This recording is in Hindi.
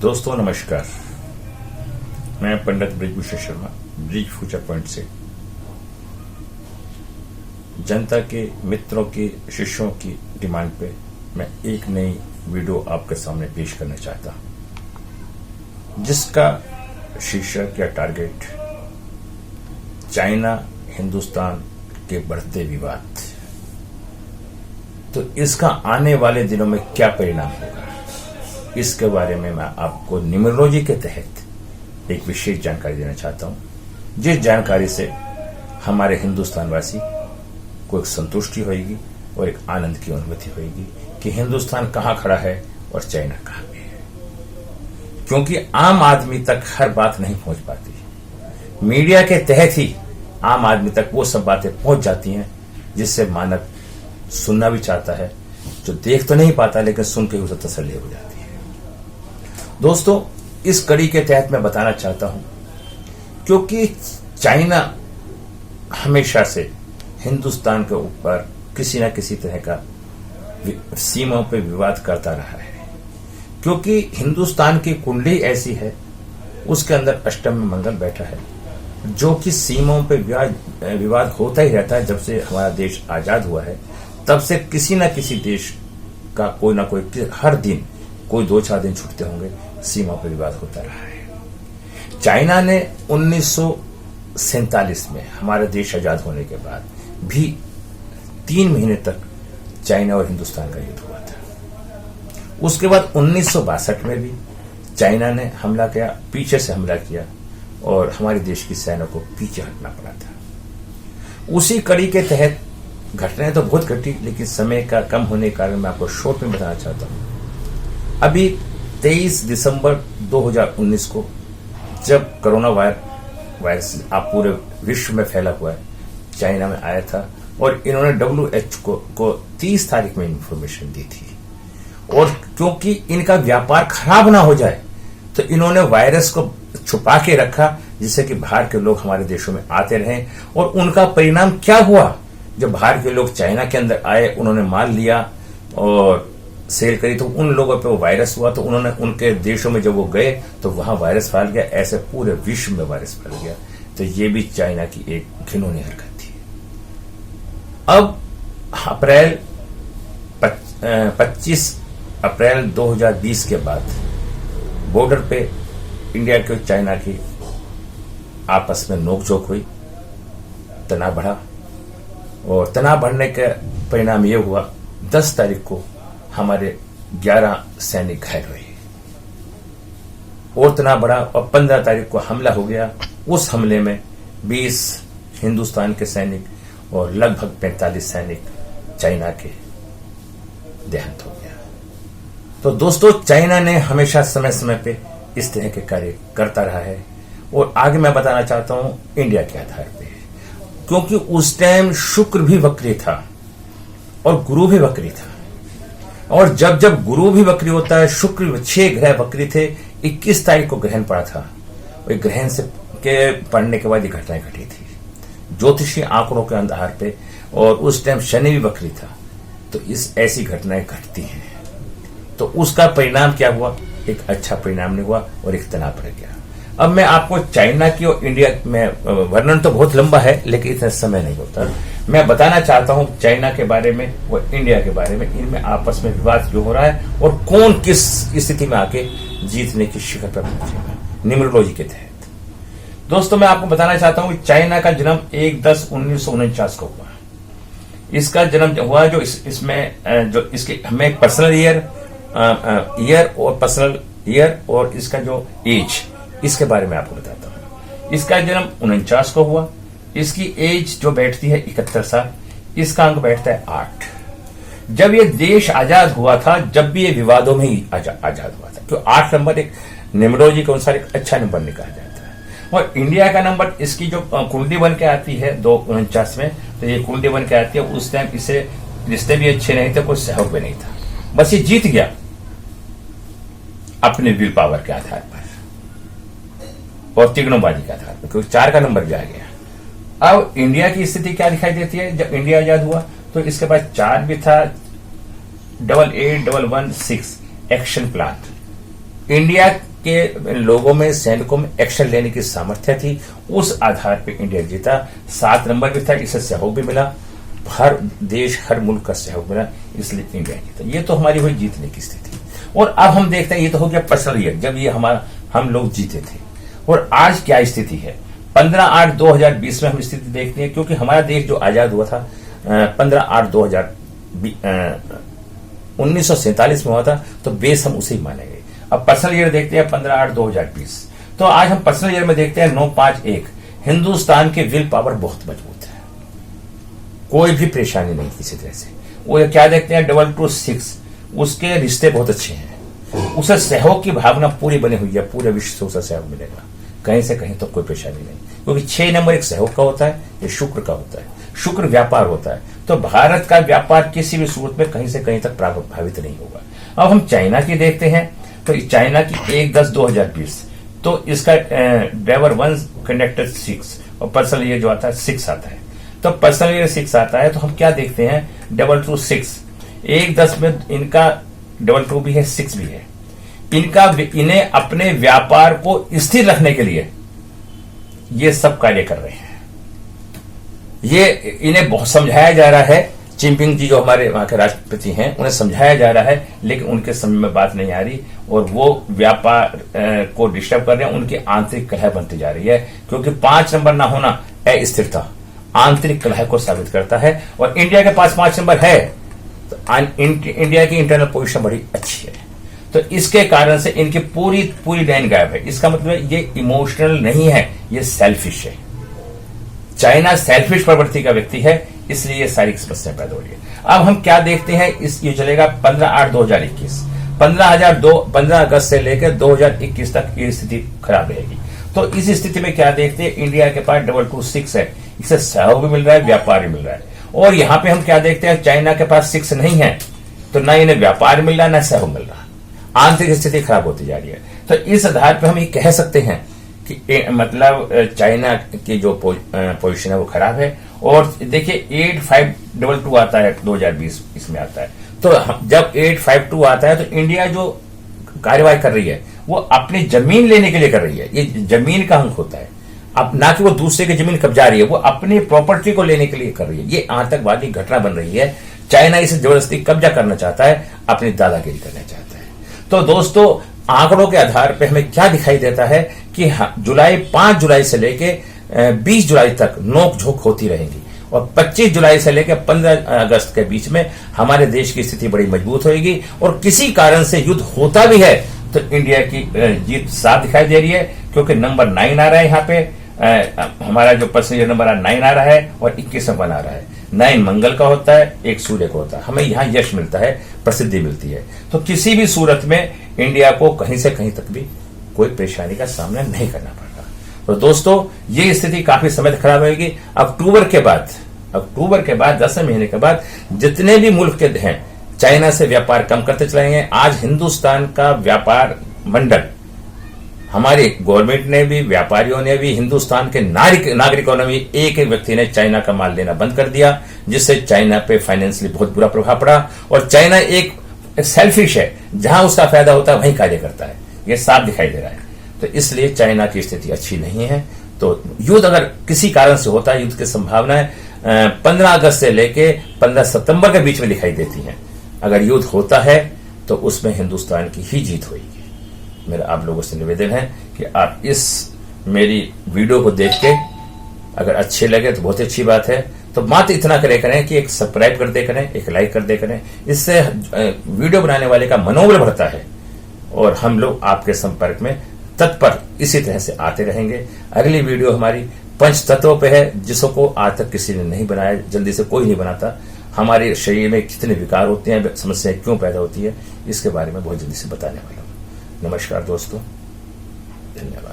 दोस्तों नमस्कार, मैं पंडित ब्रिजभूषण शर्मा ब्रिज फ्यूचर पॉइंट से जनता के मित्रों के शिष्यों की डिमांड पे मैं एक नई वीडियो आपके सामने पेश करना चाहता हूं, जिसका शीर्षक या टारगेट चाइना हिंदुस्तान के बढ़ते विवाद। तो इसका आने वाले दिनों में क्या परिणाम होगा, इसके बारे में मैं आपको न्यूमरोलॉजी के तहत एक विशेष जानकारी देना चाहता हूं, जिस जानकारी से हमारे हिंदुस्तानवासी को एक संतुष्टि होगी और एक आनंद की अनुभूति होगी कि हिंदुस्तान कहां खड़ा है और चाइना कहां पे है। क्योंकि आम आदमी तक हर बात नहीं पहुंच पाती, मीडिया के तहत ही आम आदमी तक वो सब बातें पहुंच जाती हैं जिससे मानव सुनना भी चाहता है, जो देख तो नहीं पाता लेकिन सुन के उसे तसल्ली हो जाती है। दोस्तों, इस कड़ी के तहत मैं बताना चाहता हूं, क्योंकि चाइना हमेशा से हिंदुस्तान के ऊपर किसी न किसी तरह का सीमाओं पर विवाद करता रहा है। क्योंकि हिंदुस्तान की कुंडली ऐसी है, उसके अंदर अष्टम में मंगल बैठा है, जो कि सीमाओं पर विवाद होता ही रहता है। जब से हमारा देश आजाद हुआ है तब से किसी न किसी देश का कोई ना कोई हर दिन कोई 2-4 दिन छूटते होंगे, सीमा पर विवाद होता रहा है। चाइना ने 1947 में हमारा देश आजाद होने के बाद भी 3 महीने तक चाइना और हिंदुस्तान का युद्ध हुआ था। उसके बाद 1962 में भी चाइना ने हमला किया, पीछे से हमला किया और हमारे देश की सेना को पीछे हटना पड़ा था। उसी कड़ी के तहत घटनाएं तो बहुत घटी, लेकिन समय का कम होने के कारण मैं आपको शॉर्ट में बताना चाहता हूं। अभी 23 दिसंबर 2019 को जब कोरोना वायरस आप पूरे विश्व में फैला हुआ है, चाइना में आया था और इन्होंने WHO को 30 तारीख में इंफॉर्मेशन दी थी। और क्योंकि इनका व्यापार खराब ना हो जाए तो इन्होंने वायरस को छुपा के रखा, जिससे कि बाहर के लोग हमारे देशों में आते रहें। और उनका परिणाम क्या हुआ, जब बाहर के लोग चाइना के अंदर आए, उन्होंने माल लिया और सेल करी, तो उन लोगों पे वो वायरस हुआ। तो उन्होंने उनके देशों में जब वो गए तो वहां वायरस फैल गया, ऐसे पूरे विश्व में वायरस फैल गया। तो ये भी चाइना की एक घिनौनी हरकत थी। अब 25 अप्रैल 2020 के बाद बॉर्डर पे इंडिया के चाइना की आपस में नोकझोंक हुई, तनाव बढ़ा और तनाव बढ़ने का परिणाम यह हुआ 10 तारीख को हमारे 11 सैनिक घायल हुए और तनाव बढ़ा और 15 तारीख को हमला हो गया। उस हमले में 20 हिंदुस्तान के सैनिक और लगभग 45 सैनिक चाइना के देहांत हो गया। तो दोस्तों, चाइना ने हमेशा समय समय पे इस तरह के कार्य करता रहा है और आगे मैं बताना चाहता हूं इंडिया के आधार पे, क्योंकि उस टाइम शुक्र भी वक्री था और गुरु भी वक्री था। और जब जब गुरु भी वक्री होता है, शुक्र 6 ग्रह वक्री थे। 21 तारीख को ग्रहण पड़ा था और ग्रहण से के पड़ने के बाद ये घटनाएं घटी थी ज्योतिषी आंकड़ों के आधार पे। और उस टाइम शनि भी वक्री था, तो इस ऐसी घटनाएं घटती हैं। तो उसका परिणाम क्या हुआ, एक अच्छा परिणाम नहीं हुआ और एक तनाव बढ़ गया। अब मैं आपको चाइना की और इंडिया में, वर्णन तो बहुत लंबा है लेकिन इतना समय नहीं होता, मैं बताना चाहता हूं चाइना के बारे में और इंडिया के बारे में। इनमें आपस में विवाद जो हो रहा है और कौन किस स्थिति में आके जीतने की शिखर पर पहुंचेगा न्यूमरोलॉजी के तहत। दोस्तों, मैं आपको बताना चाहता हूं कि चाइना का जन्म 1/10/1949 को हुआ। इसका जन्म हुआ जो इसमें जो इसके हमें एक पर्सनल ईयर और पर्सनल ईयर और इसका जो एज, इसके बारे में आपको बताता हूं। इसका जन्म 49 को हुआ। इसकी एज जो बैठती है 71 साल, इसका अंक बैठता है 8। जब ये देश आजाद हुआ था, जब भी ये विवादों में ही आजाद हुआ था, तो 8 नंबर एक न्यूमरोलॉजी के अनुसार एक अच्छा नंबर निकाला जाता है। और इंडिया का नंबर, इसकी जो कुंडली बन के आती है 249 में, तो ये कुंडली बन के आती है। उस टाइम इसे रिश्ते भी अच्छे नहीं थे, कोई सहयोग भी नहीं था, बस ये जीत गया अपने विल पावर के आधार पर और तिगनोबाजी के आधार पर, क्योंकि 4 का नंबर भी आ गया। अब इंडिया की स्थिति क्या दिखाई देती है, जब इंडिया आजाद हुआ तो इसके पास 4 भी था, 881116 एक्शन प्लान। इंडिया के लोगों में, सैनिकों में एक्शन लेने की सामर्थ्य थी। उस आधार पर इंडिया जीता। 7 नंबर भी था, इससे सहयोग भी मिला, हर देश हर मुल्क का सहयोग मिला, इसलिए इंडिया जीता। ये तो हमारी हुई जीतने की स्थिति। और अब हम देखते हैं, ये तो हो गया पर्सनल ईयर जब ये हम लोग जीते थे। और आज क्या स्थिति है 15/8/2020 में हम स्थिति देखते हैं, क्योंकि हमारा देश जो आजाद हुआ था 15/8/1947 में हुआ था, तो बेस हम उसे ही मानेंगे। अब पर्सनल ईयर देखते हैं 15/8/2020। तो आज हम पर्सनल ईयर में देखते हैं 951। हिंदुस्तान की विल पावर बहुत मजबूत है, कोई भी परेशानी नहीं किसी तरह से। वो क्या देखते हैं 226, उसके रिश्ते बहुत अच्छे हैं, उसे सहयोग की भावना पूरी बनी हुई है, पूरे विश्व से उसे सहयोग मिलेगा, कहीं से कहीं तो कोई परेशानी नहीं। क्योंकि 6 नंबर एक सहयोग का होता है, ये शुक्र का होता है, शुक्र व्यापार होता है। तो भारत का व्यापार किसी भी सूरत में कहीं से कहीं तक प्रभावित नहीं होगा। अब हम चाइना की देखते हैं, तो चाइना की 1/10/2020, तो इसका ड्राइवर 1 कंडक्टर 6 और पर्सनल ईयर जो आता है 6 आता है। तो पर्सनल ईयर 6 आता है, तो हम क्या देखते हैं 226, 1/10 में इनका 2 भी है, 6 भी है। इन्हें अपने व्यापार को स्थिर रखने के लिए ये सब कार्य कर रहे हैं। ये इन्हें बहुत समझाया जा रहा है, जिनपिंग जी जो हमारे वहां के राष्ट्रपति हैं, उन्हें समझाया जा रहा है, लेकिन उनके समझ में बात नहीं आ रही और वो व्यापार को डिस्टर्ब कर रहे हैं। उनकी आंतरिक कलह बनती जा रही है, क्योंकि 5 नंबर ना होना अस्थिरता, आंतरिक कलह को साबित करता है। और इंडिया के पास 5 नंबर है, तो इंडिया की इंटरनल पोजीशन बड़ी अच्छी है, तो इसके कारण से इनकी पूरी लाइन गायब है। इसका मतलब ये इमोशनल नहीं है, ये सेल्फिश है। चाइना सेल्फिश प्रवृत्ति का व्यक्ति है, इसलिए ये सारी समस्या पैदा हो रही है। अब हम क्या देखते हैं, ये चलेगा 15/8/2021, 15 अगस्त से लेकर 2021 तक ये स्थिति खराब रहेगी। तो इस स्थिति में क्या देखते हैं, इंडिया के पास 226 है, इससे सहयोग भी मिल रहा है, व्यापार भी मिल रहा है। और यहां पे हम क्या देखते हैं, चाइना के पास 6 नहीं है, तो ना इन्हें व्यापार मिल रहा, ना सहयोग मिल रहा, आंतरिक स्थिति खराब होती जा रही है। तो इस आधार पर हम ये कह सकते हैं कि मतलब चाइना की जो पोजीशन है वो खराब है। और देखिए 8522 आता है 2020 इसमें आता है, तो जब 852 आता है, तो इंडिया जो कार्यवाही कर रही है वो अपनी जमीन लेने के लिए कर रही है। ये जमीन का अंक होता है, अब ना कि वो दूसरे की जमीन कब्जा रही है, वो अपनी प्रॉपर्टी को लेने के लिए कर रही है। ये आतंकवादी घटना बन रही है। चाइना इसे जबरदस्ती कब्जा करना चाहता है, अपनी दादागिरी करना चाहता है। तो दोस्तों, आंकड़ों के आधार पर हमें क्या दिखाई देता है कि 5 जुलाई से लेके 20 जुलाई तक नोक झोंक होती रहेगी, और 25 जुलाई से लेकर 15 अगस्त के बीच में हमारे देश की स्थिति बड़ी मजबूत होगी। और किसी कारण से युद्ध होता भी है तो इंडिया की जीत साफ दिखाई दे रही है, क्योंकि नंबर 9 आ रहा है यहाँ पे, हमारा जो पर्सनल नंबर 9 आ रहा है और 21 नंबर आ रहा है। 9 मंगल का होता है, 1 सूर्य का होता है, हमें यहाँ यश मिलता है, प्रसिद्धि मिलती है। तो किसी भी सूरत में इंडिया को कहीं से कहीं तक भी कोई परेशानी का सामना नहीं करना पड़ता। तो दोस्तों, ये स्थिति काफी समय तक खराब होगी। अक्टूबर के बाद 10 महीने के बाद जितने भी मुल्क के हैं चाइना से व्यापार कम करते चलाएंगे। आज हिंदुस्तान का व्यापार मंडल, हमारी गवर्नमेंट ने भी, व्यापारियों ने भी, हिंदुस्तान के नागरिकों ने भी, एक व्यक्ति ने चाइना का माल लेना बंद कर दिया, जिससे चाइना पे फाइनेंशियली बहुत बुरा प्रभाव पड़ा। और चाइना एक सेल्फिश है, जहां उसका फायदा होता है वहीं कार्य करता है, यह साफ दिखाई दे रहा है। तो इसलिए चाइना की स्थिति अच्छी नहीं है। तो युद्ध अगर किसी कारण से होता है, युद्ध की संभावनाएं 15 अगस्त से लेके 15 सितंबर के बीच में दिखाई देती हैं। अगर युद्ध होता है तो उसमें हिंदुस्तान की ही जीत होगी। मेरा आप लोगों से निवेदन है कि आप इस मेरी वीडियो को देख के अगर अच्छे लगे तो बहुत अच्छी बात है, तो मात्र इतना करें कि एक सब्सक्राइब कर दे करें, एक लाइक कर दे करें। इससे वीडियो बनाने वाले का मनोबल बढ़ता है और हम लोग आपके संपर्क में तत्पर इसी तरह से आते रहेंगे। अगली वीडियो हमारी पंच तत्वों पे है, जिसको आज तक किसी ने नहीं बनाया, जल्दी से कोई नहीं बनाता। हमारे शरीर में कितने विकार होते हैं, समस्याएं क्यों पैदा होती है, इसके बारे में बहुत जल्दी से बताने वाला हूं। नमस्कार दोस्तों, धन्यवाद।